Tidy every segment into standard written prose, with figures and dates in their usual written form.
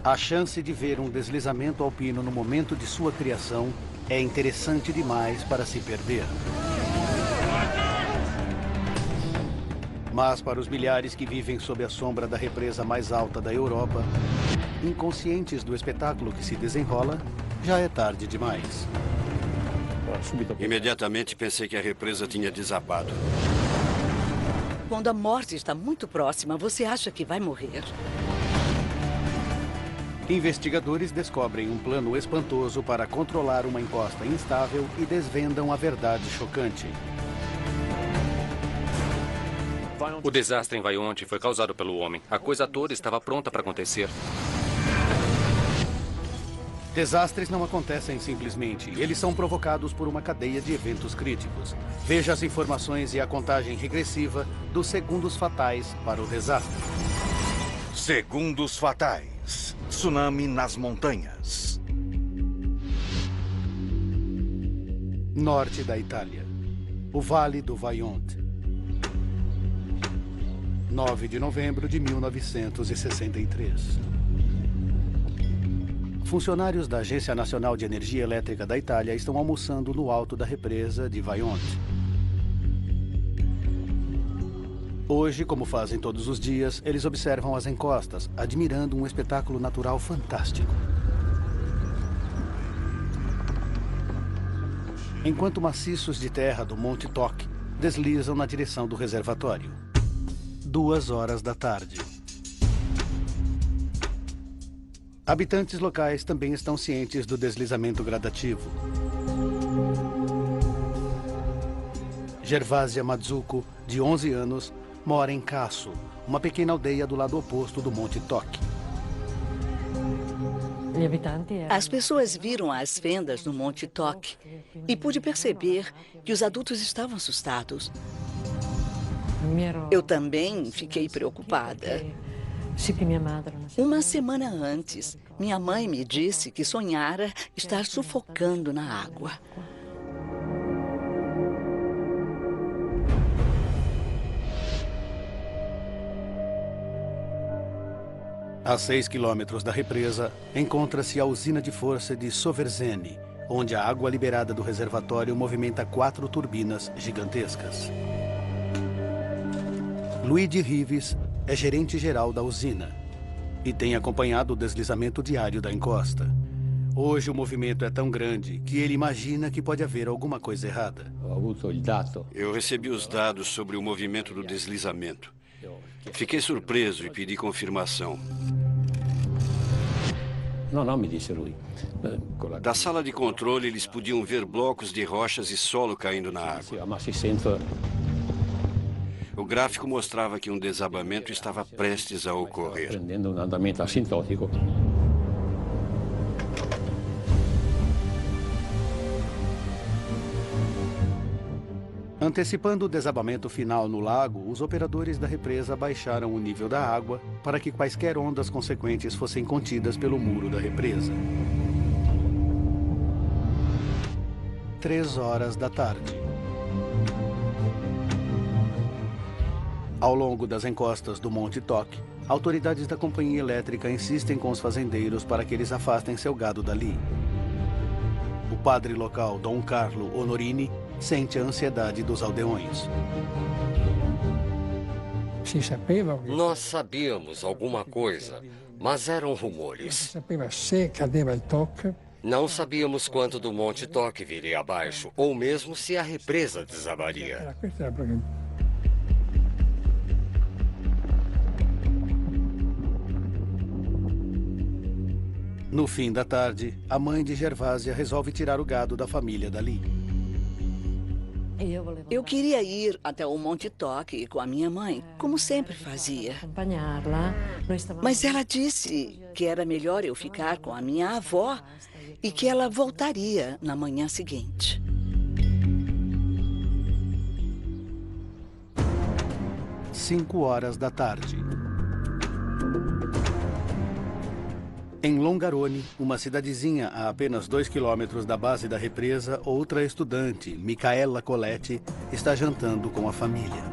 A chance de ver um deslizamento alpino no momento de sua criação é interessante demais para se perder. Mas para os milhares que vivem sob a sombra da represa mais alta da Europa, inconscientes do espetáculo que se desenrola, já é tarde demais. Imediatamente pensei que a represa tinha desabado. Quando a morte está muito próxima, você acha que vai morrer. Investigadores descobrem um plano espantoso para controlar uma encosta instável e desvendam a verdade chocante. O desastre em Vaionte foi causado pelo homem. A coisa toda estava pronta para acontecer. Desastres não acontecem simplesmente. Eles são provocados por uma cadeia de eventos críticos. Veja as informações e a contagem regressiva dos segundos fatais para o desastre. Segundos fatais. Tsunami nas montanhas. Norte da Itália. O Vale do Vaionte. 9 de novembro de 1963. Funcionários da Agência Nacional de Energia Elétrica da Itália estão almoçando no alto da represa de Vaionte. Hoje, como fazem todos os dias, eles observam as encostas, admirando um espetáculo natural fantástico. Enquanto maciços de terra do Monte Toc deslizam na direção do reservatório. 2 horas da tarde. Habitantes locais também estão cientes do deslizamento gradativo. Gervásia Mazzucco, de 11 anos, mora em Casso, uma pequena aldeia do lado oposto do Monte Toc. As pessoas viram as fendas no Monte Toc e pude perceber que os adultos estavam assustados. Eu também fiquei preocupada. Uma semana antes, minha mãe me disse que sonhara estar sufocando na água. A 6 quilômetros da represa, encontra-se a usina de força de Soverzene, onde a água liberada do reservatório movimenta 4 turbinas gigantescas. Luigi Rives é gerente-geral da usina e tem acompanhado o deslizamento diário da encosta. Hoje o movimento é tão grande que ele imagina que pode haver alguma coisa errada. Eu recebi os dados sobre o movimento do deslizamento. Fiquei surpreso e pedi confirmação. Não, me disse lui. Da sala de controle, eles podiam ver blocos de rochas e solo caindo na água. O gráfico mostrava que um desabamento estava prestes a ocorrer. Prendendo um andamento assintótico. Antecipando o desabamento final no lago, os operadores da represa baixaram o nível da água para que quaisquer ondas consequentes fossem contidas pelo muro da represa. 3 horas da tarde. Ao longo das encostas do Monte Toc, autoridades da companhia elétrica insistem com os fazendeiros para que eles afastem seu gado dali. O padre local, Dom Carlo Honorini, sente a ansiedade dos aldeões. Nós sabíamos alguma coisa, mas eram rumores. Não sabíamos quanto do Monte Toc viria abaixo, ou mesmo se a represa desabaria. No fim da tarde, a mãe de Gervásia resolve tirar o gado da família dali. Eu queria ir até o Monte Toc com a minha mãe, como sempre fazia. Mas ela disse que era melhor eu ficar com a minha avó e que ela voltaria na manhã seguinte. Cinco horas da tarde. Em Longarone, uma cidadezinha a apenas 2 quilômetros da base da represa, outra estudante, Micaela Coletti, está jantando com a família.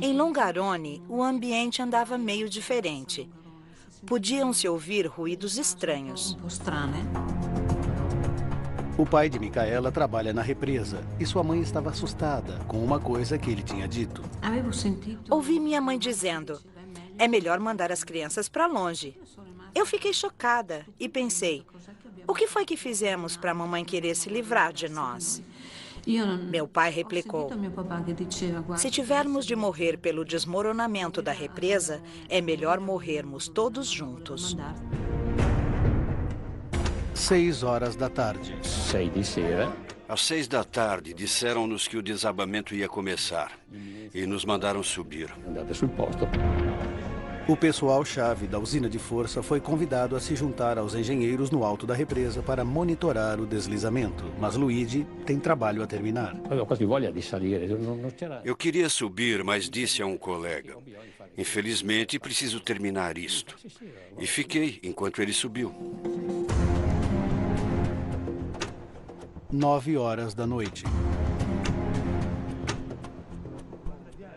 Em Longarone, o ambiente andava meio diferente. Podiam-se ouvir ruídos estranhos. O pai de Micaela trabalha na represa e sua mãe estava assustada com uma coisa que ele tinha dito. Ouvi minha mãe dizendo: é melhor mandar as crianças para longe. Eu fiquei chocada e pensei: o que foi que fizemos para a mamãe querer se livrar de nós? Meu pai replicou: se tivermos de morrer pelo desmoronamento da represa, é melhor morrermos todos juntos. 6 horas da tarde. 6 di sera. Às 6 da tarde, disseram-nos que o desabamento ia começar e nos mandaram subir. Andate sul posto. O pessoal-chave da usina de força foi convidado a se juntar aos engenheiros no alto da represa para monitorar o deslizamento. Mas Luigi tem trabalho a terminar. Avevo quasi voglia di salire. Non c'era... Eu queria subir, mas disse a um colega: infelizmente, preciso terminar isto. E fiquei enquanto ele subiu. 9 horas da noite.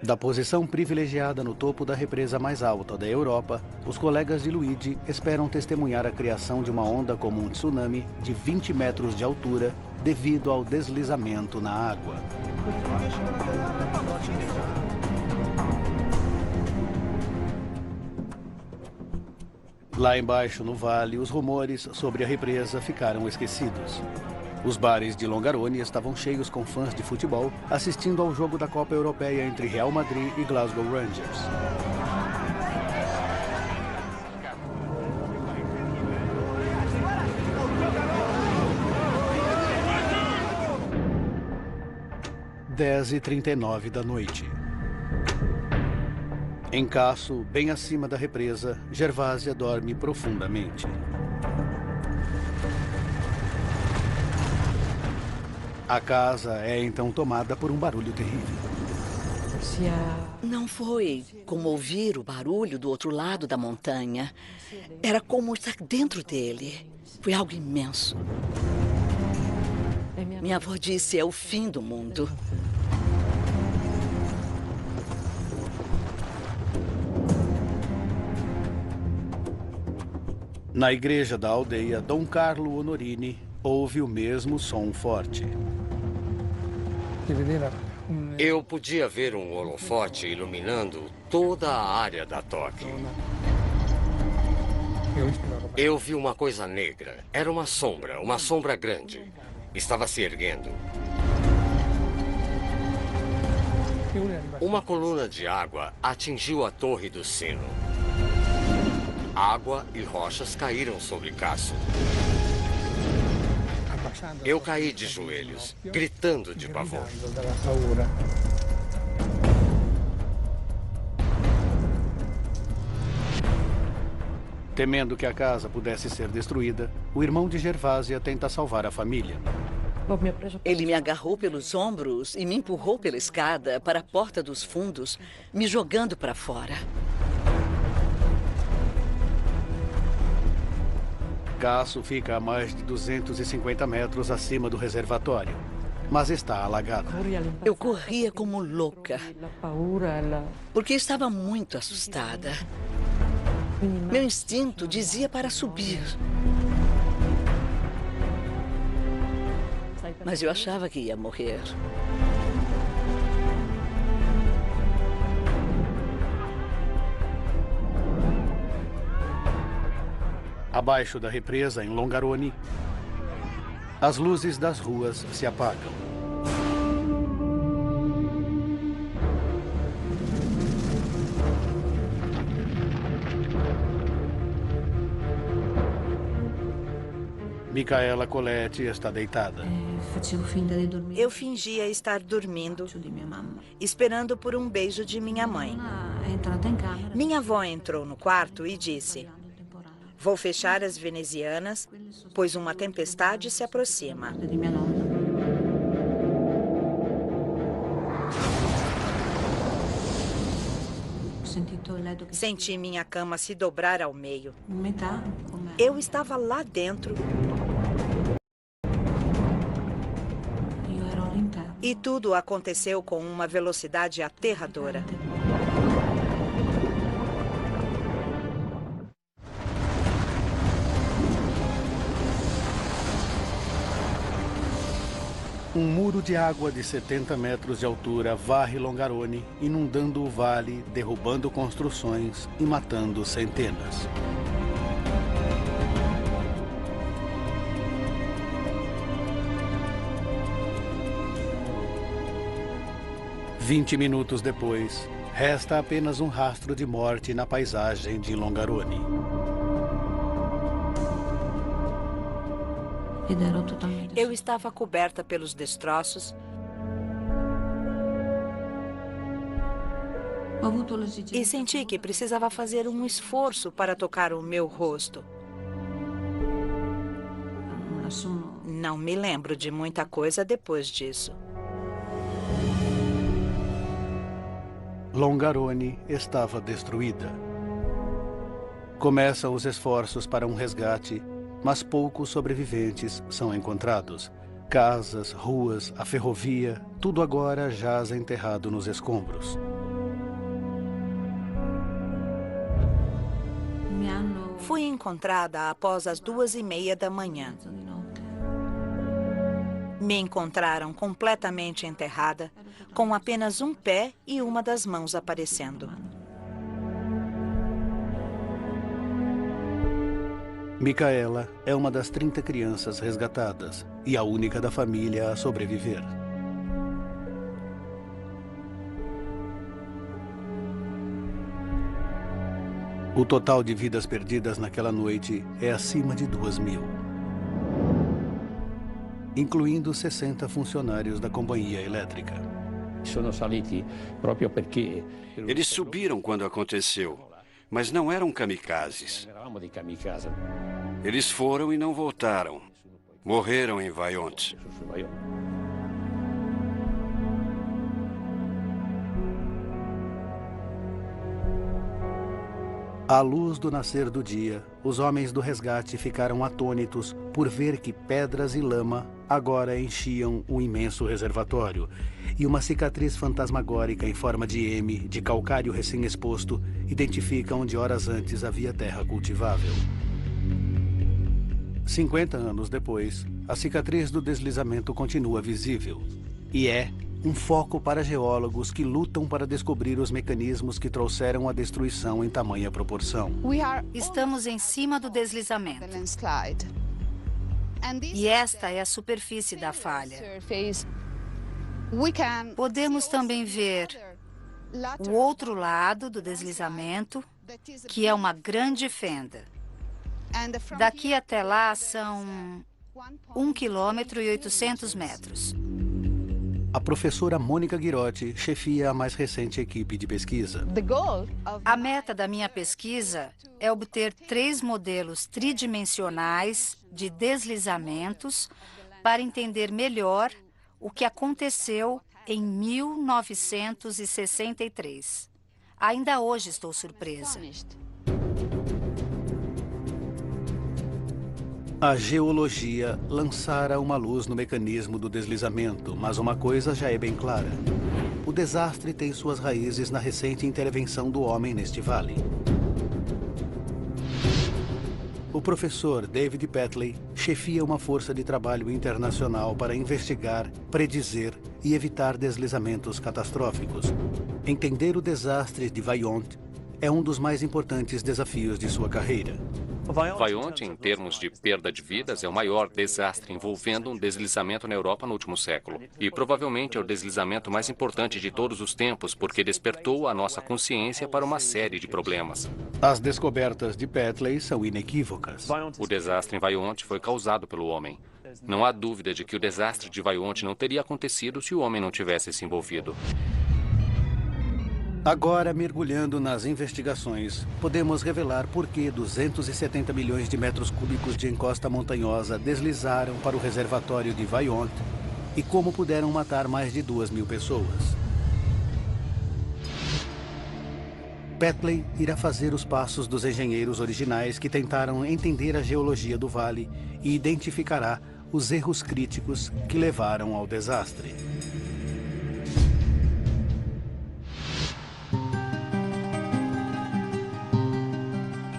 Da posição privilegiada no topo da represa mais alta da Europa, os colegas de Luigi esperam testemunhar a criação de uma onda como um tsunami de 20 metros de altura devido ao deslizamento na água. Lá embaixo, no vale, os rumores sobre a represa ficaram esquecidos. Os bares de Longarone estavam cheios com fãs de futebol assistindo ao jogo da Copa Europeia entre Real Madrid e Glasgow Rangers. – 10h39 da noite. Em Casso, bem acima da represa, Gervásia dorme profundamente. A casa é então tomada por um barulho terrível. Não foi como ouvir o barulho do outro lado da montanha. Era como estar dentro dele. Foi algo imenso. Minha avó disse: é o fim do mundo. Na igreja da aldeia, Dom Carlo Honorini ouve o mesmo som forte. Eu podia ver um holofote iluminando toda a área da toque. Eu vi uma coisa negra. Era uma sombra grande. Estava se erguendo. Uma coluna de água atingiu a torre do sino. Água e rochas caíram sobre Casso. Eu caí de joelhos, gritando de pavor. Temendo que a casa pudesse ser destruída, o irmão de Gervásia tenta salvar a família. Ele me agarrou pelos ombros e me empurrou pela escada para a porta dos fundos, me jogando para fora. Casso fica a mais de 250 metros acima do reservatório, mas está alagado. Eu corria como louca, porque estava muito assustada. Meu instinto dizia para subir. Mas eu achava que ia morrer. Abaixo da represa, em Longarone, as luzes das ruas se apagam. Micaela Coletti está deitada. Eu fingia estar dormindo, esperando por um beijo de minha mãe. Minha avó entrou no quarto e disse: vou fechar as venezianas, pois uma tempestade se aproxima. Senti minha cama se dobrar ao meio. Eu estava lá dentro. E tudo aconteceu com uma velocidade aterradora. Um muro de água de 70 metros de altura varre Longarone, inundando o vale, derrubando construções e matando centenas. Vinte minutos depois, resta apenas um rastro de morte na paisagem de Longarone. Eu estava coberta pelos destroços e senti que precisava fazer um esforço para tocar o meu rosto. Não me lembro de muita coisa depois disso. Longarone estava destruída. Começam os esforços para um resgate, mas poucos sobreviventes são encontrados. Casas, ruas, a ferrovia, tudo agora jaz enterrado nos escombros. Fui encontrada após as 2:30 da manhã. Me encontraram completamente enterrada, com apenas um pé e uma das mãos aparecendo. Micaela é uma das 30 crianças resgatadas e a única da família a sobreviver. O total de vidas perdidas naquela noite é acima de 2.000, incluindo 60 funcionários da companhia elétrica. Eles subiram quando aconteceu, mas não eram kamikazes. Eles foram e não voltaram. Morreram em Vaillant. À luz do nascer do dia, os homens do resgate ficaram atônitos por ver que pedras e lama agora enchiam o imenso reservatório, e uma cicatriz fantasmagórica em forma de M, de calcário recém-exposto, identifica onde horas antes havia terra cultivável. 50 anos depois, a cicatriz do deslizamento continua visível, e é um foco para geólogos que lutam para descobrir os mecanismos que trouxeram a destruição em tamanha proporção. Estamos em cima do deslizamento. E esta é a superfície da falha. Podemos também ver o outro lado do deslizamento, que é uma grande fenda. Daqui até lá são 1,8 km. A professora Mônica Ghirotti chefia a mais recente equipe de pesquisa. A meta da minha pesquisa é obter 3 modelos tridimensionais de deslizamentos para entender melhor o que aconteceu em 1963. Ainda hoje estou surpresa. A geologia lançara uma luz no mecanismo do deslizamento, mas uma coisa já é bem clara. O desastre tem suas raízes na recente intervenção do homem neste vale. O professor David Petley chefia uma força de trabalho internacional para investigar, predizer e evitar deslizamentos catastróficos. Entender o desastre de Vaillant é um dos mais importantes desafios de sua carreira. Vaillant, em termos de perda de vidas, é o maior desastre envolvendo um deslizamento na Europa no último século. E provavelmente é o deslizamento mais importante de todos os tempos, porque despertou a nossa consciência para uma série de problemas. As descobertas de Petley são inequívocas. O desastre em Vaillant foi causado pelo homem. Não há dúvida de que o desastre de Vaillant não teria acontecido se o homem não tivesse se envolvido. Agora, mergulhando nas investigações, podemos revelar por que 270 milhões de metros cúbicos de encosta montanhosa deslizaram para o reservatório de Vaillant e como puderam matar mais de 2.000 pessoas. Petley irá fazer os passos dos engenheiros originais que tentaram entender a geologia do vale e identificará os erros críticos que levaram ao desastre.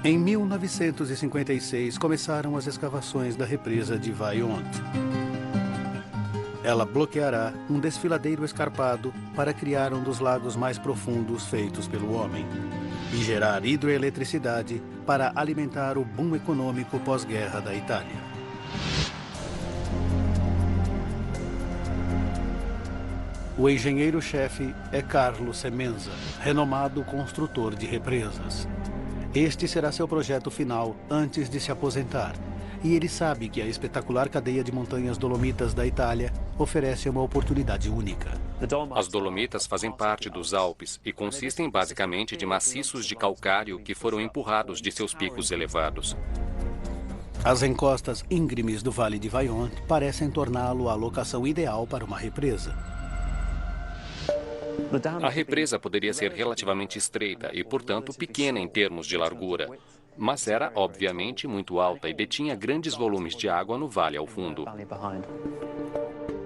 Em 1956, começaram as escavações da represa de Vaillant. Ela bloqueará um desfiladeiro escarpado para criar um dos lagos mais profundos feitos pelo homem e gerar hidroeletricidade para alimentar o boom econômico pós-guerra da Itália. O engenheiro-chefe é Carlo Semenza, renomado construtor de represas. Este será seu projeto final antes de se aposentar. E ele sabe que a espetacular cadeia de montanhas Dolomitas da Itália oferece uma oportunidade única. As Dolomitas fazem parte dos Alpes e consistem basicamente de maciços de calcário que foram empurrados de seus picos elevados. As encostas íngremes do Vale de Vajont parecem torná-lo a locação ideal para uma represa. A represa poderia ser relativamente estreita e, portanto, pequena em termos de largura, mas era, obviamente, muito alta e detinha grandes volumes de água no vale ao fundo.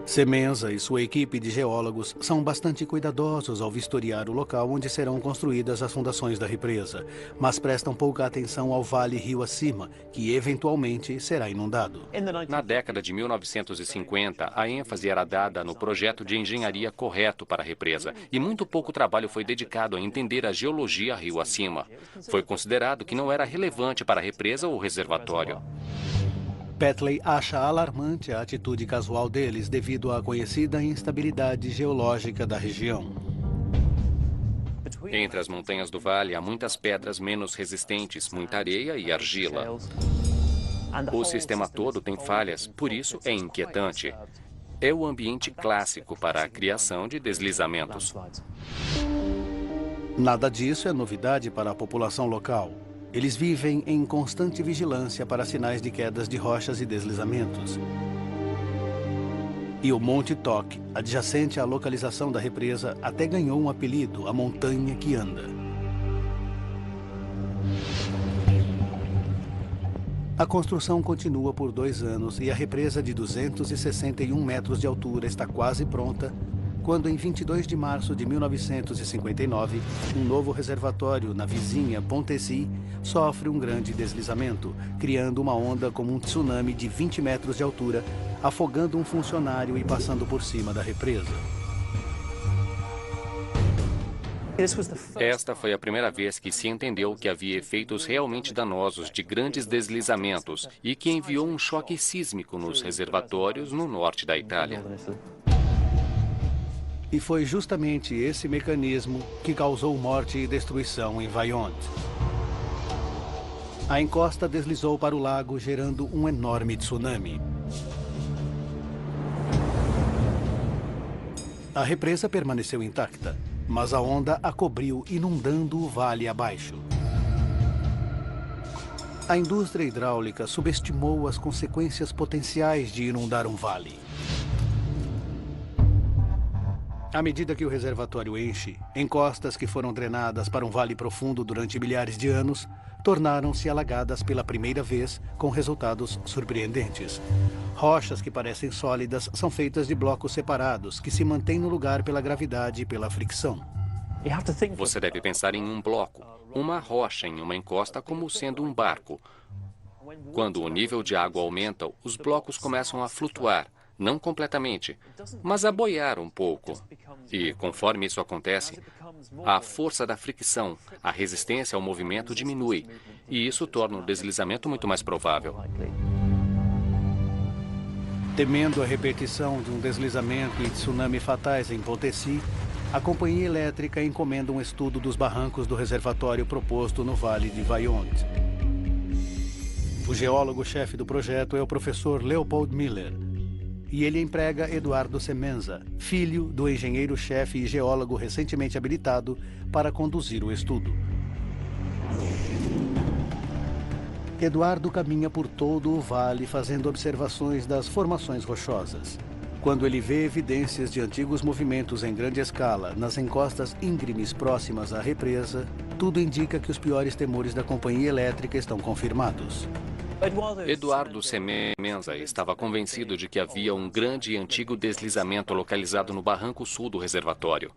Semenza e sua equipe de geólogos são bastante cuidadosos ao vistoriar o local onde serão construídas as fundações da represa, mas prestam pouca atenção ao vale rio acima, que eventualmente será inundado. Na década de 1950, a ênfase era dada no projeto de engenharia correto para a represa, e muito pouco trabalho foi dedicado a entender a geologia rio acima. Foi considerado que não era relevante para a represa ou reservatório. Petley acha alarmante a atitude casual deles devido à conhecida instabilidade geológica da região. Entre as montanhas do vale há muitas pedras menos resistentes, muita areia e argila. O sistema todo tem falhas, por isso é inquietante. É o ambiente clássico para a criação de deslizamentos. Nada disso é novidade para a população local. Eles vivem em constante vigilância para sinais de quedas de rochas e deslizamentos. E o Monte Toc, adjacente à localização da represa, até ganhou um apelido, a montanha que anda. A construção continua por 2 anos e a represa de 261 metros de altura está quase pronta, quando em 22 de março de 1959, um novo reservatório na vizinha Pontesi sofre um grande deslizamento, criando uma onda como um tsunami de 20 metros de altura, afogando um funcionário e passando por cima da represa. Esta foi a primeira vez que se entendeu que havia efeitos realmente danosos de grandes deslizamentos e que enviou um choque sísmico nos reservatórios no norte da Itália. E foi justamente esse mecanismo que causou morte e destruição em Vajont. A encosta deslizou para o lago, gerando um enorme tsunami. A represa permaneceu intacta, mas a onda a cobriu, inundando o vale abaixo. A indústria hidráulica subestimou as consequências potenciais de inundar um vale. À medida que o reservatório enche, encostas que foram drenadas para um vale profundo durante milhares de anos tornaram-se alagadas pela primeira vez, com resultados surpreendentes. Rochas que parecem sólidas são feitas de blocos separados, que se mantêm no lugar pela gravidade e pela fricção. Você deve pensar em um bloco, uma rocha em uma encosta como sendo um barco. Quando o nível de água aumenta, os blocos começam a flutuar. Não completamente, mas a boiar um pouco. E, conforme isso acontece, a força da fricção, a resistência ao movimento diminui, e isso torna o deslizamento muito mais provável. Temendo a repetição de um deslizamento e tsunami fatais em Pontesi, a companhia elétrica encomenda um estudo dos barrancos do reservatório proposto no Vale de Vajont. O geólogo-chefe do projeto é o professor Leopold Miller, e ele emprega Eduardo Semenza, filho do engenheiro-chefe e geólogo recentemente habilitado, para conduzir o estudo. Eduardo caminha por todo o vale fazendo observações das formações rochosas. Quando ele vê evidências de antigos movimentos em grande escala nas encostas íngremes próximas à represa, tudo indica que os piores temores da companhia elétrica estão confirmados. Eduardo Semenza estava convencido de que havia um grande e antigo deslizamento localizado no barranco sul do reservatório.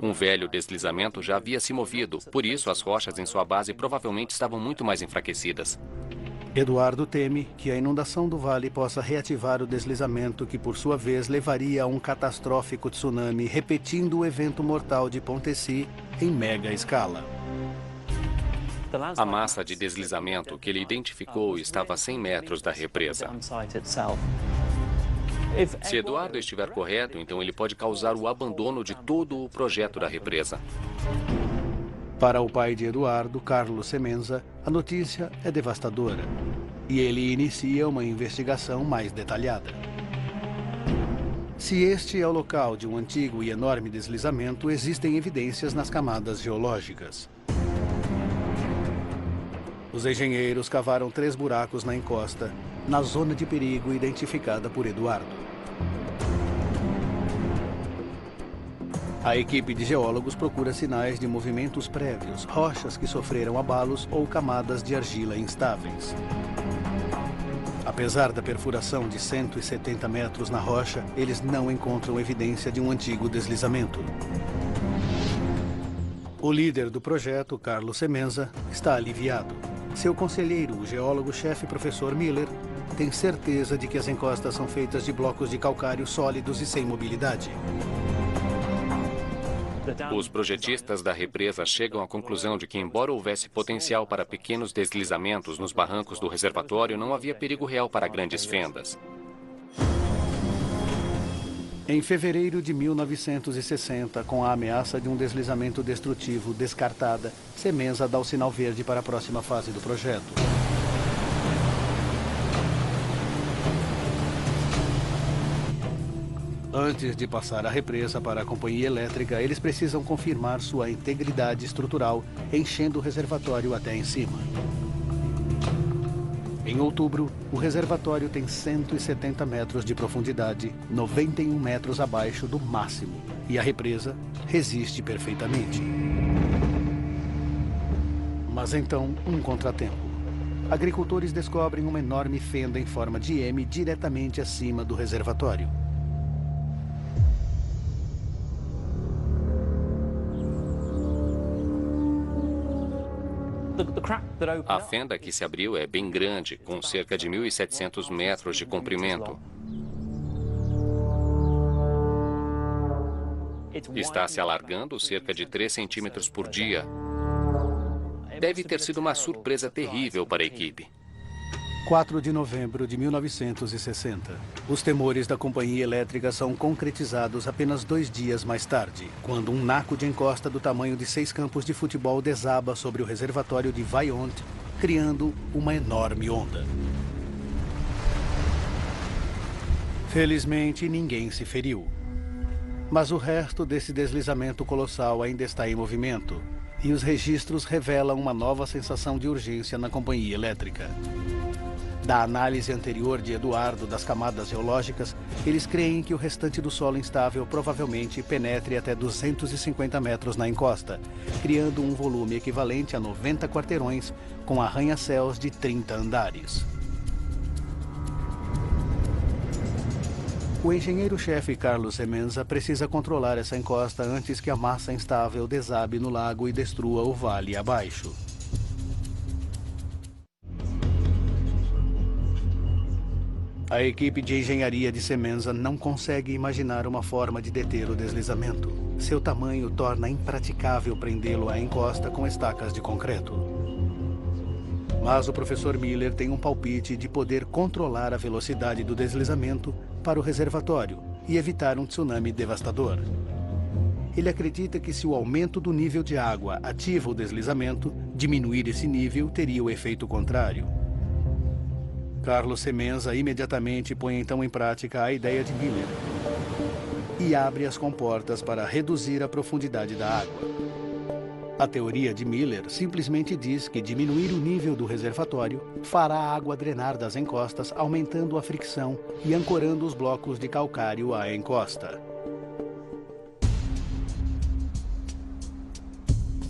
Um velho deslizamento já havia se movido, por isso as rochas em sua base provavelmente estavam muito mais enfraquecidas. Eduardo teme que a inundação do vale possa reativar o deslizamento que, por sua vez, levaria a um catastrófico tsunami, repetindo o evento mortal de Pontesi em mega escala. A massa de deslizamento que ele identificou estava a 100 metros da represa. Se Eduardo estiver correto, então ele pode causar o abandono de todo o projeto da represa. Para o pai de Eduardo, Carlos Semenza, a notícia é devastadora e ele inicia uma investigação mais detalhada. Se este é o local de um antigo e enorme deslizamento, existem evidências nas camadas geológicas. Os engenheiros cavaram 3 buracos na encosta, na zona de perigo identificada por Eduardo. A equipe de geólogos procura sinais de movimentos prévios, rochas que sofreram abalos ou camadas de argila instáveis. Apesar da perfuração de 170 metros na rocha, eles não encontram evidência de um antigo deslizamento. O líder do projeto, Carlos Semenza, está aliviado. Seu conselheiro, o geólogo-chefe professor Miller, tem certeza de que as encostas são feitas de blocos de calcário sólidos e sem mobilidade. Os projetistas da represa chegam à conclusão de que, embora houvesse potencial para pequenos deslizamentos nos barrancos do reservatório, não havia perigo real para grandes fendas. Em fevereiro de 1960, com a ameaça de um deslizamento destrutivo descartada, Semenza dá o sinal verde para a próxima fase do projeto. Antes de passar a represa para a companhia elétrica, eles precisam confirmar sua integridade estrutural, enchendo o reservatório até em cima. Em outubro, o reservatório tem 170 metros de profundidade, 91 metros abaixo do máximo, e a represa resiste perfeitamente. Mas então, um contratempo. Agricultores descobrem uma enorme fenda em forma de M diretamente acima do reservatório. A fenda que se abriu é bem grande, com cerca de 1.700 metros de comprimento. Está se alargando cerca de 3 centímetros por dia. Deve ter sido uma surpresa terrível para a equipe. 4 de novembro de 1960. Os temores da companhia elétrica são concretizados apenas 2 dias mais tarde, quando um naco de encosta do tamanho de 6 campos de futebol desaba sobre o reservatório de Vaillant, criando uma enorme onda. Felizmente, ninguém se feriu. Mas o resto desse deslizamento colossal ainda está em movimento, e os registros revelam uma nova sensação de urgência na companhia elétrica. Da análise anterior de Eduardo das camadas geológicas, eles creem que o restante do solo instável provavelmente penetre até 250 metros na encosta, criando um volume equivalente a 90 quarteirões com arranha-céus de 30 andares. O engenheiro-chefe Carlos Semenza precisa controlar essa encosta antes que a massa instável desabe no lago e destrua o vale abaixo. A equipe de engenharia de Semenza não consegue imaginar uma forma de deter o deslizamento. Seu tamanho torna impraticável prendê-lo à encosta com estacas de concreto. Mas o professor Miller tem um palpite de poder controlar a velocidade do deslizamento para o reservatório e evitar um tsunami devastador. Ele acredita que se o aumento do nível de água ativa o deslizamento, diminuir esse nível teria o efeito contrário. Carlos Semenza imediatamente põe então em prática a ideia de Miller e abre as comportas para reduzir a profundidade da água. A teoria de Miller simplesmente diz que diminuir o nível do reservatório fará a água drenar das encostas, aumentando a fricção e ancorando os blocos de calcário à encosta.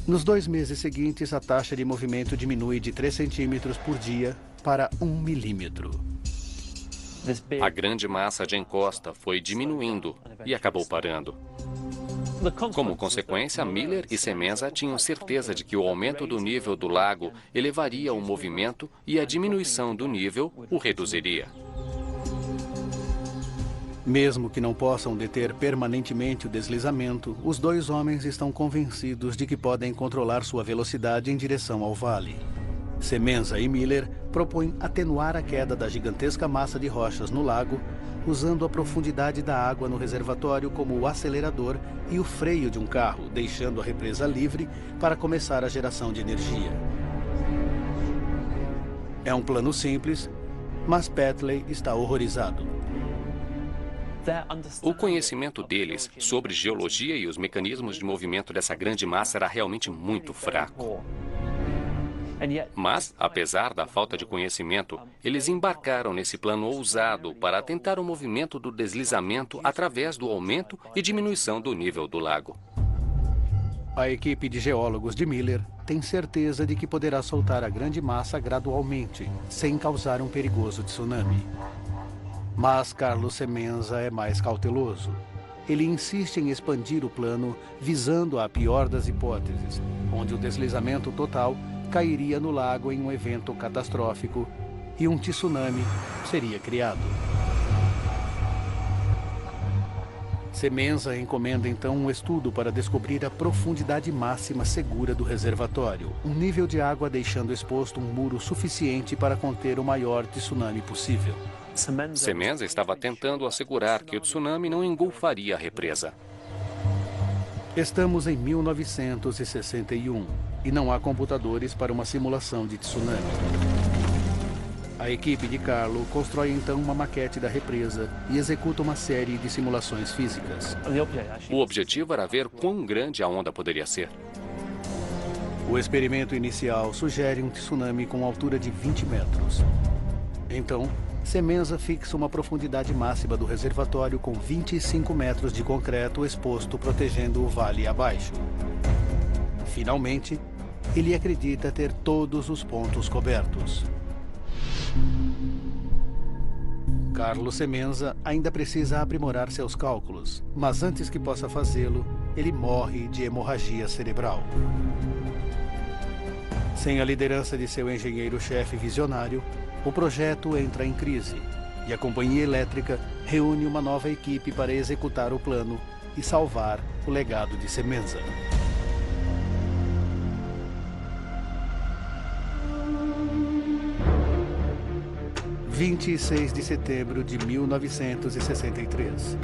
Nos 2 meses seguintes, a taxa de movimento diminui de 3 centímetros por dia para 1 milímetro. A grande massa de encosta foi diminuindo e acabou parando. Como consequência, Miller e Semenza tinham certeza de que o aumento do nível do lago elevaria o movimento e a diminuição do nível o reduziria. Mesmo que não possam deter permanentemente o deslizamento, os dois homens estão convencidos de que podem controlar sua velocidade em direção ao vale. Semenza e Miller propõem atenuar a queda da gigantesca massa de rochas no lago, usando a profundidade da água no reservatório como o acelerador e o freio de um carro, deixando a represa livre para começar a geração de energia. É um plano simples, mas Petley está horrorizado. O conhecimento deles sobre geologia e os mecanismos de movimento dessa grande massa era realmente muito fraco. Mas, apesar da falta de conhecimento, eles embarcaram nesse plano ousado para tentar o movimento do deslizamento através do aumento e diminuição do nível do lago. A equipe de geólogos de Miller tem certeza de que poderá soltar a grande massa gradualmente, sem causar um perigoso tsunami. Mas Carlos Semenza é mais cauteloso. Ele insiste em expandir o plano, visando a pior das hipóteses, onde o deslizamento total cairia no lago em um evento catastrófico e um tsunami seria criado. Semenza encomenda então um estudo para descobrir a profundidade máxima segura do reservatório, um nível de água deixando exposto um muro suficiente para conter o maior tsunami possível. Semenza estava tentando assegurar que o tsunami não engolfaria a represa. Estamos em 1961 e não há computadores para uma simulação de tsunami. A equipe de Carlo constrói então uma maquete da represa e executa uma série de simulações físicas. O objetivo era ver quão grande a onda poderia ser. O experimento inicial sugere um tsunami com altura de 20 metros. Então, Semenza fixa uma profundidade máxima do reservatório com 25 metros de concreto exposto protegendo o vale abaixo. Finalmente, ele acredita ter todos os pontos cobertos. Carlos Semenza ainda precisa aprimorar seus cálculos, mas antes que possa fazê-lo, ele morre de hemorragia cerebral. Sem a liderança de seu engenheiro-chefe visionário, o projeto entra em crise e a companhia elétrica reúne uma nova equipe para executar o plano e salvar o legado de Semenza. – 26 de setembro de 1963.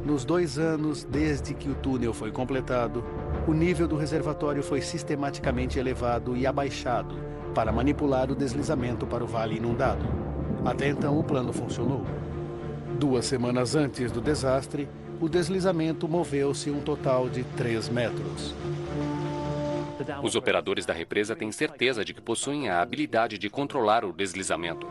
Nos 2 anos desde que o túnel foi completado, o nível do reservatório foi sistematicamente elevado e abaixado para manipular o deslizamento para o vale inundado. Até então, o plano funcionou. 2 semanas antes do desastre, o deslizamento moveu-se um total de 3 metros. Os operadores da represa têm certeza de que possuem a habilidade de controlar o deslizamento.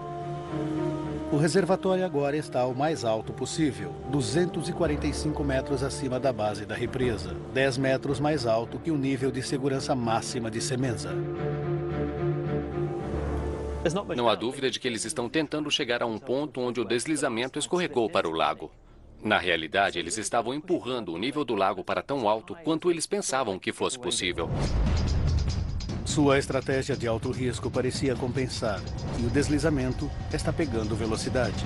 O reservatório agora está o mais alto possível, 245 metros acima da base da represa, 10 metros mais alto que o nível de segurança máxima de Semenza. Não há dúvida de que eles estão tentando chegar a um ponto onde o deslizamento escorregou para o lago. Na realidade, eles estavam empurrando o nível do lago para tão alto quanto eles pensavam que fosse possível. Sua estratégia de alto risco parecia compensar, e o deslizamento está pegando velocidade.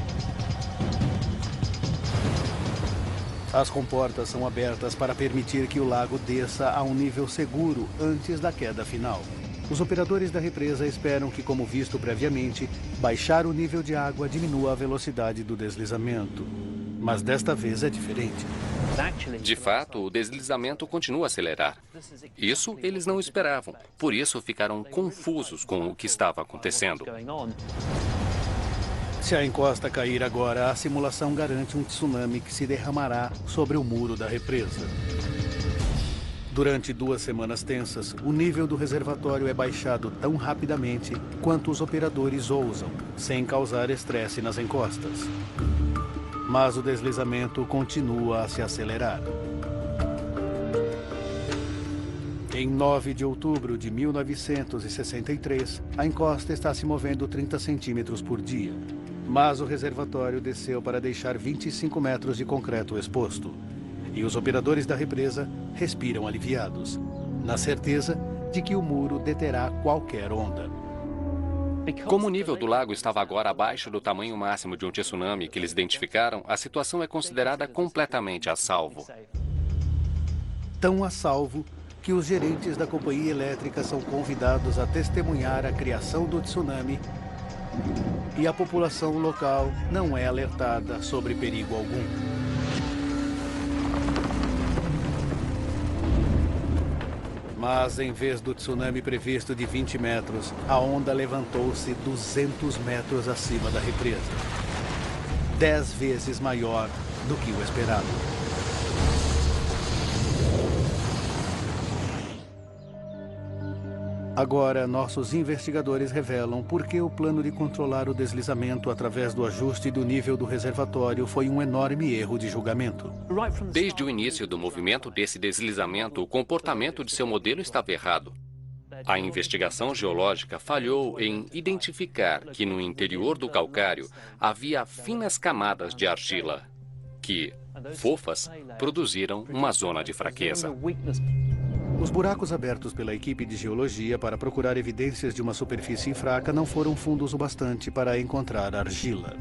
As comportas são abertas para permitir que o lago desça a um nível seguro antes da queda final. Os operadores da represa esperam que, como visto previamente, baixar o nível de água diminua a velocidade do deslizamento. Mas desta vez é diferente. De fato, o deslizamento continua a acelerar. Isso eles não esperavam. Por isso ficaram confusos com o que estava acontecendo. Se a encosta cair agora, a simulação garante um tsunami que se derramará sobre o muro da represa. Durante 2 semanas tensas, o nível do reservatório é baixado tão rapidamente quanto os operadores ousam, sem causar estresse nas encostas. Mas o deslizamento continua a se acelerar. Em 9 de outubro de 1963, a encosta está se movendo 30 centímetros por dia. Mas o reservatório desceu para deixar 25 metros de concreto exposto. E os operadores da represa respiram aliviados, na certeza de que o muro deterá qualquer onda. Como o nível do lago estava agora abaixo do tamanho máximo de um tsunami que eles identificaram, a situação é considerada completamente a salvo. Tão a salvo que os gerentes da companhia elétrica são convidados a testemunhar a criação do tsunami e a população local não é alertada sobre perigo algum. Mas, em vez do tsunami previsto de 20 metros, a onda levantou-se 200 metros acima da represa. 10 vezes maior do que o esperado. Agora, nossos investigadores revelam por que o plano de controlar o deslizamento através do ajuste do nível do reservatório foi um enorme erro de julgamento. Desde o início do movimento desse deslizamento, o comportamento de seu modelo estava errado. A investigação geológica falhou em identificar que no interior do calcário havia finas camadas de argila que, fofas, produziram uma zona de fraqueza. Os buracos abertos pela equipe de geologia para procurar evidências de uma superfície fraca não foram fundos o bastante para encontrar argila.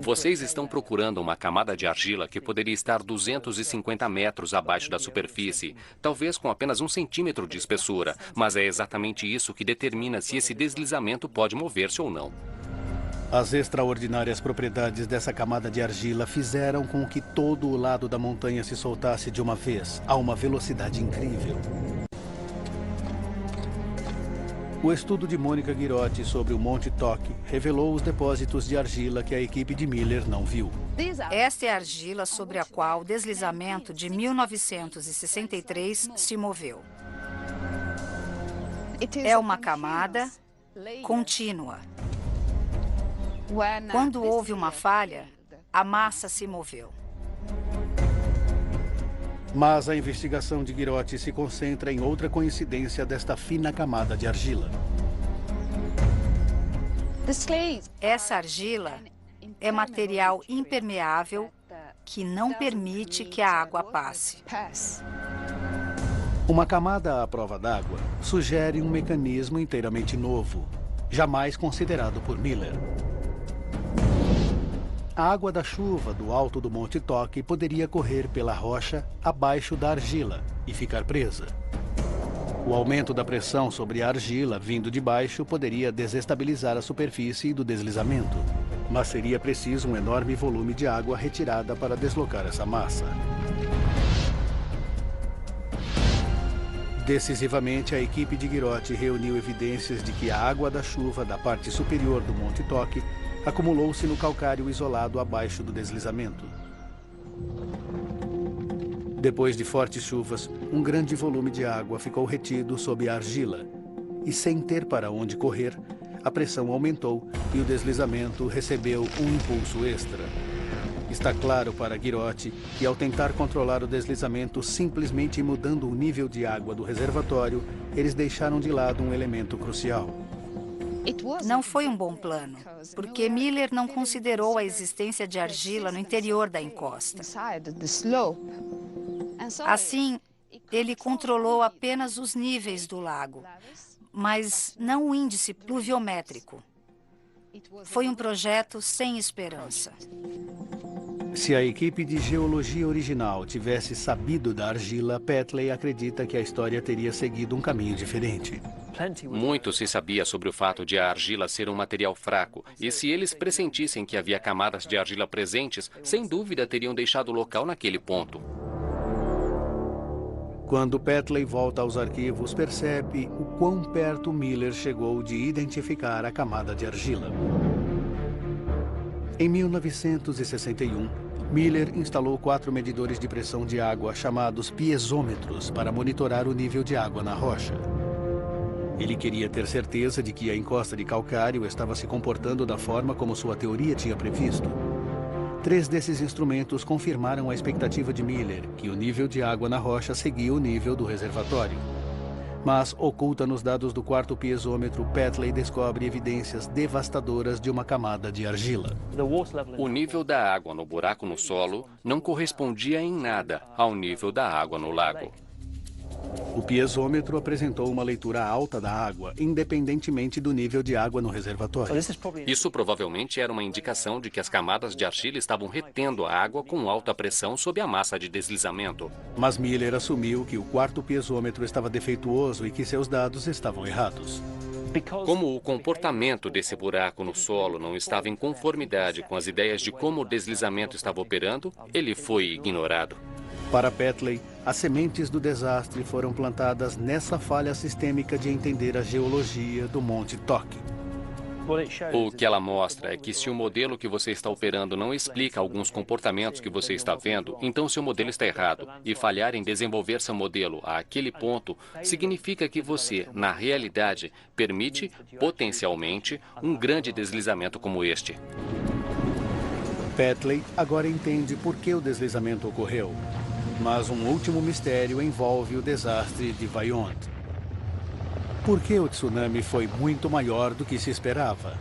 Vocês estão procurando uma camada de argila que poderia estar 250 metros abaixo da superfície, talvez com apenas 1 centímetro de espessura, mas é exatamente isso que determina se esse deslizamento pode mover-se ou não. As extraordinárias propriedades dessa camada de argila fizeram com que todo o lado da montanha se soltasse de uma vez, a uma velocidade incrível. O estudo de Mônica Ghirotti sobre o Monte Toque revelou os depósitos de argila que a equipe de Miller não viu. Esta é a argila sobre a qual o deslizamento de 1963 se moveu. É uma camada contínua. Quando houve uma falha, a massa se moveu. Mas a investigação de Ghirotti se concentra em outra coincidência desta fina camada de argila. Essa argila é material impermeável que não permite que a água passe. Uma camada à prova d'água sugere um mecanismo inteiramente novo, jamais considerado por Miller. A água da chuva do alto do Monte Toque poderia correr pela rocha abaixo da argila e ficar presa. O aumento da pressão sobre a argila vindo de baixo poderia desestabilizar a superfície do deslizamento, mas seria preciso um enorme volume de água retirada para deslocar essa massa. Decisivamente, a equipe de Ghirotti reuniu evidências de que a água da chuva da parte superior do Monte Toque acumulou-se no calcário isolado abaixo do deslizamento. Depois de fortes chuvas, um grande volume de água ficou retido sob a argila. E sem ter para onde correr, a pressão aumentou e o deslizamento recebeu um impulso extra. Está claro para Ghirotti que, ao tentar controlar o deslizamento simplesmente mudando o nível de água do reservatório, eles deixaram de lado um elemento crucial. Não foi um bom plano, porque Miller não considerou a existência de argila no interior da encosta. Assim, ele controlou apenas os níveis do lago, mas não o índice pluviométrico. Foi um projeto sem esperança. Se a equipe de geologia original tivesse sabido da argila, Petley acredita que a história teria seguido um caminho diferente. Muito se sabia sobre o fato de a argila ser um material fraco, e se eles pressentissem que havia camadas de argila presentes, sem dúvida teriam deixado o local naquele ponto. Quando Petley volta aos arquivos, percebe o quão perto Miller chegou de identificar a camada de argila. Em 1961, Miller instalou 4 medidores de pressão de água chamados piezômetros para monitorar o nível de água na rocha. Ele queria ter certeza de que a encosta de calcário estava se comportando da forma como sua teoria tinha previsto. 3 desses instrumentos confirmaram a expectativa de Miller, que o nível de água na rocha seguia o nível do reservatório. Mas, oculta nos dados do quarto piezômetro, Petley descobre evidências devastadoras de uma camada de argila. O nível da água no buraco no solo não correspondia em nada ao nível da água no lago. O piezômetro apresentou uma leitura alta da água, independentemente do nível de água no reservatório. Isso provavelmente era uma indicação de que as camadas de argila estavam retendo a água com alta pressão sob a massa de deslizamento. Mas Miller assumiu que o quarto piezômetro estava defeituoso e que seus dados estavam errados. Como o comportamento desse buraco no solo não estava em conformidade com as ideias de como o deslizamento estava operando, ele foi ignorado. Para Petley, as sementes do desastre foram plantadas nessa falha sistêmica de entender a geologia do Monte Toque. O que ela mostra é que se o modelo que você está operando não explica alguns comportamentos que você está vendo, então seu modelo está errado. E falhar em desenvolver seu modelo àquele ponto significa que você, na realidade, permite, potencialmente, um grande deslizamento como este. Petley agora entende por que o deslizamento ocorreu. Mas um último mistério envolve o desastre de Vaillant. Por que o tsunami foi muito maior do que se esperava?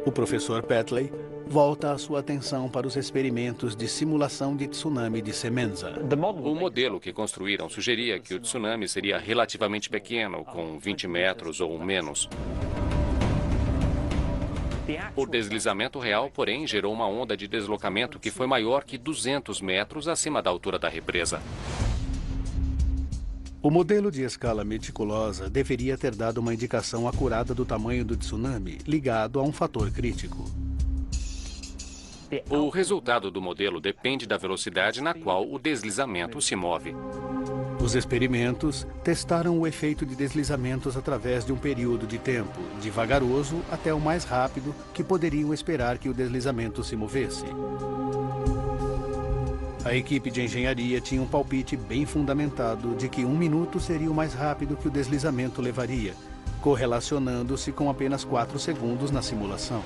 O professor Petley volta a sua atenção para os experimentos de simulação de tsunami de Semenza. O modelo que construíram sugeria que o tsunami seria relativamente pequeno, com 20 metros ou menos. O deslizamento real, porém, gerou uma onda de deslocamento que foi maior que 200 metros acima da altura da represa. O modelo de escala meticulosa deveria ter dado uma indicação acurada do tamanho do tsunami, ligado a um fator crítico. O resultado do modelo depende da velocidade na qual o deslizamento se move. Os experimentos testaram o efeito de deslizamentos através de um período de tempo, de vagaroso até o mais rápido que poderiam esperar que o deslizamento se movesse. A equipe de engenharia tinha um palpite bem fundamentado de que 1 minuto seria o mais rápido que o deslizamento levaria, correlacionando-se com apenas 4 segundos na simulação.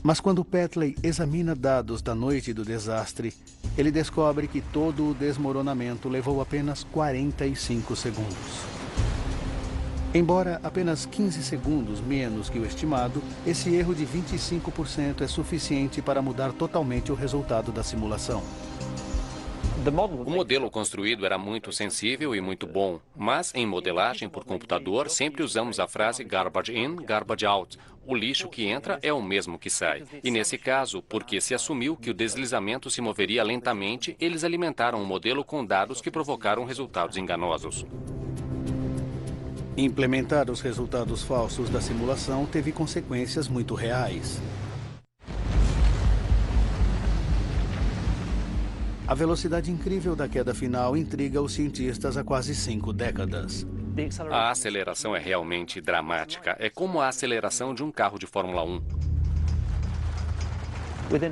Mas quando Petley examina dados da noite do desastre, ele descobre que todo o desmoronamento levou apenas 45 segundos. Embora apenas 15 segundos menos que o estimado, esse erro de 25% é suficiente para mudar totalmente o resultado da simulação. O modelo construído era muito sensível e muito bom, mas em modelagem por computador sempre usamos a frase garbage in, garbage out. O lixo que entra é o mesmo que sai. E nesse caso, porque se assumiu que o deslizamento se moveria lentamente, eles alimentaram um modelo com dados que provocaram resultados enganosos. Implementar os resultados falsos da simulação teve consequências muito reais. A velocidade incrível da queda final intriga os cientistas há quase 5 décadas. A aceleração é realmente dramática. É como a aceleração de um carro de Fórmula 1.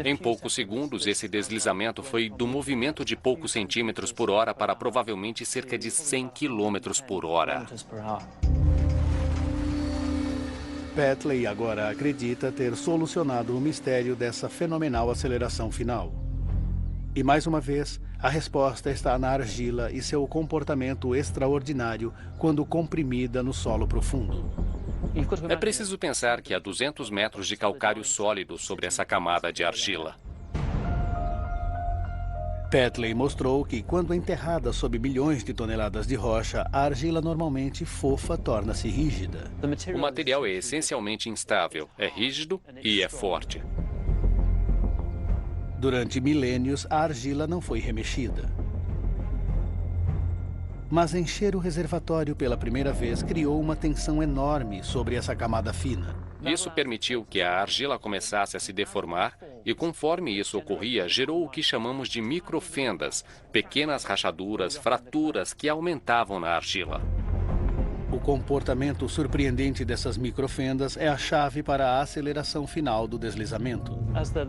Em poucos segundos, esse deslizamento foi do movimento de poucos centímetros por hora para provavelmente cerca de 100 quilômetros por hora. Petley agora acredita ter solucionado o mistério dessa fenomenal aceleração final. E mais uma vez, a resposta está na argila e seu comportamento extraordinário quando comprimida no solo profundo. É preciso pensar que há 200 metros de calcário sólido sobre essa camada de argila. Petley mostrou que, quando enterrada sob milhões de toneladas de rocha, a argila normalmente fofa torna-se rígida. O material é essencialmente instável, é rígido e é forte. Durante milênios, a argila não foi remexida. Mas encher o reservatório pela primeira vez criou uma tensão enorme sobre essa camada fina. Isso permitiu que a argila começasse a se deformar e, conforme isso ocorria, gerou o que chamamos de microfendas, pequenas rachaduras, fraturas que aumentavam na argila. O comportamento surpreendente dessas microfendas é a chave para a aceleração final do deslizamento.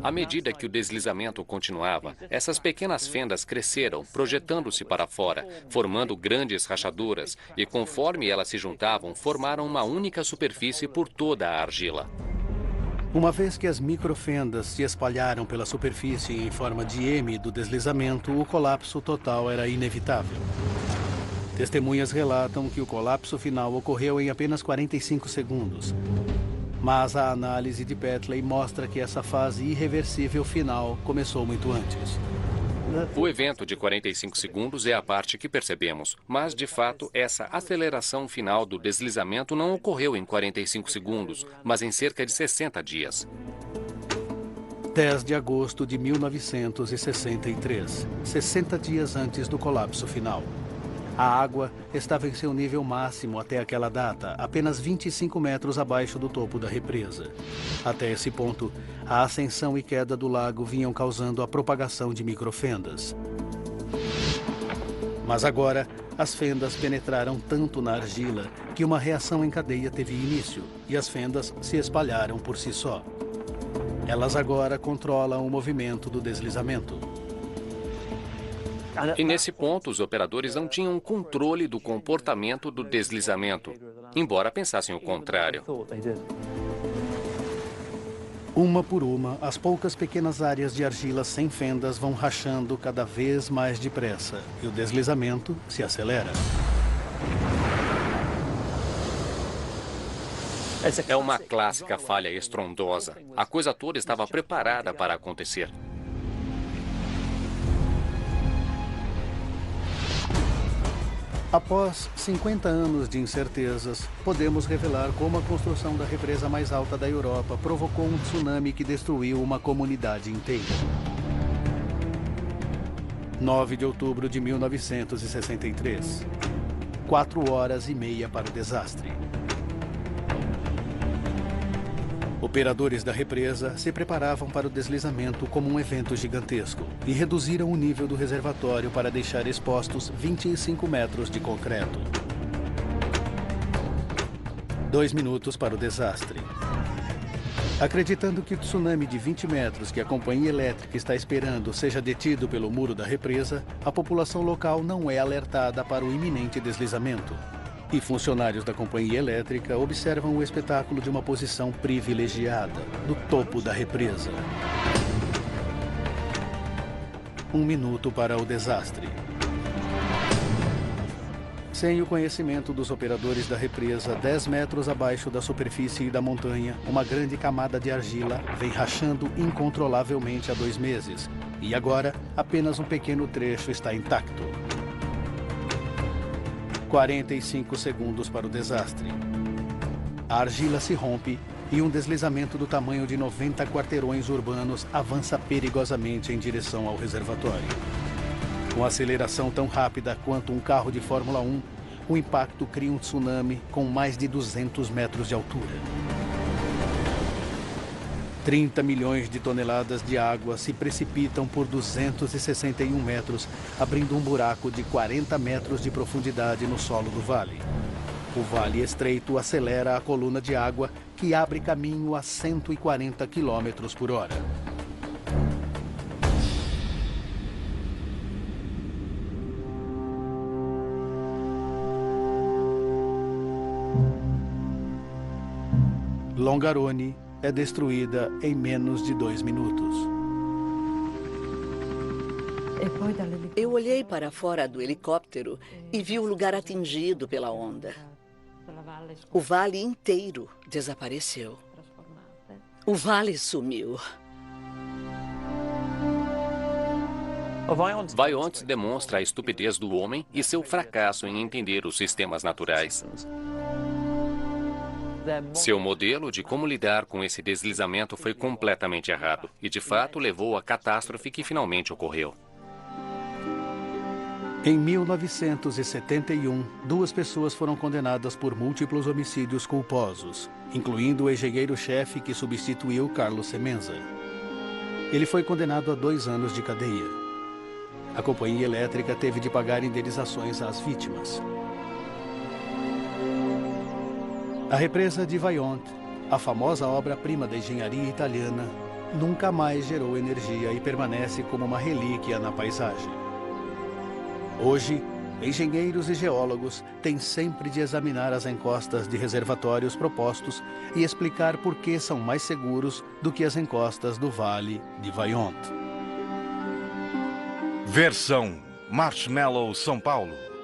À medida que o deslizamento continuava, essas pequenas fendas cresceram, projetando-se para fora, formando grandes rachaduras, e conforme elas se juntavam, formaram uma única superfície por toda a argila. Uma vez que as microfendas se espalharam pela superfície em forma de M do deslizamento, o colapso total era inevitável. Testemunhas relatam que o colapso final ocorreu em apenas 45 segundos. Mas a análise de Petley mostra que essa fase irreversível final começou muito antes. O evento de 45 segundos é a parte que percebemos, mas, de fato, essa aceleração final do deslizamento não ocorreu em 45 segundos, mas em cerca de 60 dias. 10 de agosto de 1963, 60 dias antes do colapso final. A água estava em seu nível máximo até aquela data, apenas 25 metros abaixo do topo da represa. Até esse ponto, a ascensão e queda do lago vinham causando a propagação de microfendas. Mas agora, as fendas penetraram tanto na argila que uma reação em cadeia teve início e as fendas se espalharam por si só. Elas agora controlam o movimento do deslizamento. E nesse ponto, os operadores não tinham controle do comportamento do deslizamento, embora pensassem o contrário. Uma por uma, as poucas pequenas áreas de argila sem fendas vão rachando cada vez mais depressa e o deslizamento se acelera. É uma clássica falha estrondosa. A coisa toda estava preparada para acontecer. Após 50 anos de incertezas, podemos revelar como a construção da represa mais alta da Europa provocou um tsunami que destruiu uma comunidade inteira. 9 de outubro de 1963. 4 horas e meia para o desastre. Operadores da represa se preparavam para o deslizamento como um evento gigantesco e reduziram o nível do reservatório para deixar expostos 25 metros de concreto. 2 minutos para o desastre. Acreditando que o tsunami de 20 metros que a companhia elétrica está esperando seja detido pelo muro da represa, a população local não é alertada para o iminente deslizamento. E funcionários da companhia elétrica observam o espetáculo de uma posição privilegiada, do topo da represa. 1 minuto para o desastre. Sem o conhecimento dos operadores da represa, 10 metros abaixo da superfície da montanha, uma grande camada de argila vem rachando incontrolavelmente há 2 meses. E agora, apenas um pequeno trecho está intacto. 45 segundos para o desastre. A argila se rompe e um deslizamento do tamanho de 90 quarteirões urbanos avança perigosamente em direção ao reservatório. Com aceleração tão rápida quanto um carro de Fórmula 1, o impacto cria um tsunami com mais de 200 metros de altura. 30 milhões de toneladas de água se precipitam por 261 metros, abrindo um buraco de 40 metros de profundidade no solo do vale. O vale estreito acelera a coluna de água, que abre caminho a 140 km por hora. Longarone é destruída em menos de 2 minutos. Eu olhei para fora do helicóptero e vi o lugar atingido pela onda. O vale inteiro desapareceu. O vale sumiu. Vaillantes demonstra a estupidez do homem e seu fracasso em entender os sistemas naturais. Seu modelo de como lidar com esse deslizamento foi completamente errado e, de fato, levou à catástrofe que finalmente ocorreu. Em 1971, 2 pessoas foram condenadas por múltiplos homicídios culposos, incluindo o engenheiro-chefe que substituiu Carlos Semenza. Ele foi condenado a 2 anos de cadeia. A companhia elétrica teve de pagar indenizações às vítimas. A represa de Vaillant, a famosa obra-prima da engenharia italiana, nunca mais gerou energia e permanece como uma relíquia na paisagem. Hoje, Engenheiros e geólogos têm sempre de examinar as encostas de reservatórios propostos e explicar por que são mais seguros do que as encostas do Vale de Vaillant. Versão Marshmallow São Paulo.